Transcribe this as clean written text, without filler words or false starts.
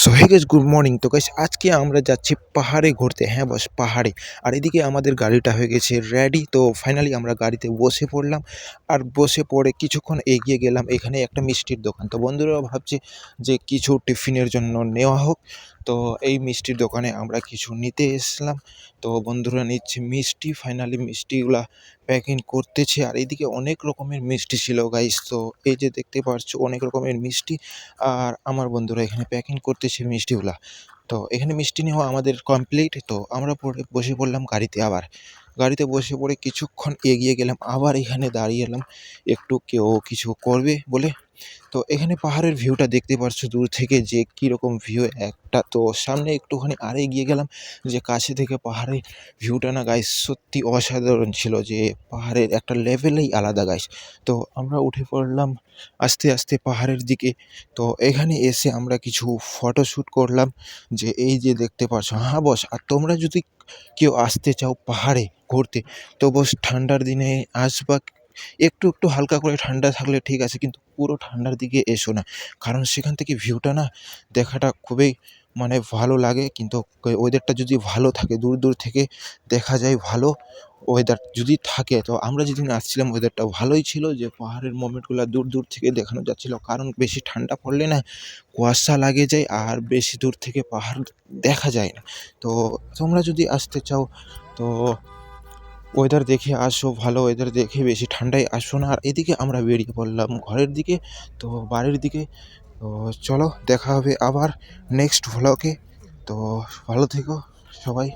So hey guys, good morning. তো guys, আজকে আমরা যাচ্ছি পাহাড়ে ঘুরতে। হ্যাঁ বস, পাহাড়ে। আর এদিকে আমাদের গাড়িটা হয়ে গেছে রেডি। তো ফাইনালি আমরা গাড়িতে বসে পড়লাম। আর বসে পড়ে কিছুক্ষণ এগিয়ে গেলাম, এখানে একটা মিষ্টির দোকান। তো বন্ধুরা ভাবছে যে কিছু টিফিনের জন্য নেওয়া হোক। তো এই মিষ্টির দোকানে আমরা কিছু নিতে এসলাম। তো বন্ধুরা নিচ্ছে মিষ্টি। ফাইনালি মিষ্টিগুলা প্যাকিং করতেছে। আর এইদিকে অনেক রকমের মিষ্টি ছিল গাইস। তো এই যে দেখতে পাচ্ছ অনেক রকমের মিষ্টি। আর আমার বন্ধুরা এখানে প্যাকিং করতেছে মিষ্টিগুলা। তো এখানে মিষ্টি নেওয়া আমাদের কমপ্লিট। তো আমরা বসে পড়লাম গাড়িতে আবার। গাড়িতে বসে পড়ে কিছুক্ষণ এগিয়ে গেলাম, আবার এখানে দাঁড়িয়ে এলাম একটু কেউ কিছু করবে বলে। তো এখানে পাহাড়ের ভিউটা দেখতে পারছো দূর থেকে যে কীরকম ভিউ একটা। তো সামনে একটুখানি আর এগিয়ে গেলাম যে কাছে থেকে পাহাড়ের ভিউটা না গাইস সত্যি অসাধারণ ছিল, যে পাহাড়ের একটা লেভেলেই আলাদা গাইস। তো আমরা উঠে পড়লাম আস্তে আস্তে পাহাড়ের দিকে। তো এখানে এসে আমরা কিছু ফটোশ্যুট করলাম, যে এই যে দেখতে পাচ্ছ। হ্যাঁ বস, আর তোমরা যদি কেউ আসতে চাও পাহাড়ে ঘুরতে, তো বস ঠান্ডার দিনে আসবা। একটু একটু হালকা করে ঠান্ডা থাকলে ঠিক আছে, কিন্তু পুরো ঠান্ডার দিকে এসো না। কারণ সেখান থেকে ভিউটা না দেখাটা খুবই মানে ভালো লাগে। কিন্তু ওয়েদারটা যদি ভালো থাকে, দূর দূর থেকে দেখা যায় ভালো ওয়েদার যদি থাকে। তো আমরা যেদিন আসছিলাম ওয়েদারটা ভালোই ছিল, যে পাহাড়ের মোমেন্টগুলো দূর দূর থেকে দেখানো যাচ্ছিল। কারণ বেশি ঠান্ডা পড়লে না কুয়াশা লাগে যায়, আর বেশি দূর থেকে পাহাড় দেখা যায় না। তো তোমরা যদি আসতে চাও, তো ওয়েদার দেখে আসো, ভালো ওয়েদার দেখে, বেশি ঠান্ডায় আসো না। আর এদিকে আমরা বেরিয়ে পড়লাম ঘরের দিকে, তো বাড়ির দিকে। তো চলো দেখা হবে আবার নেক্সট ভ্লগে। তো ভালো থেকো সবাই।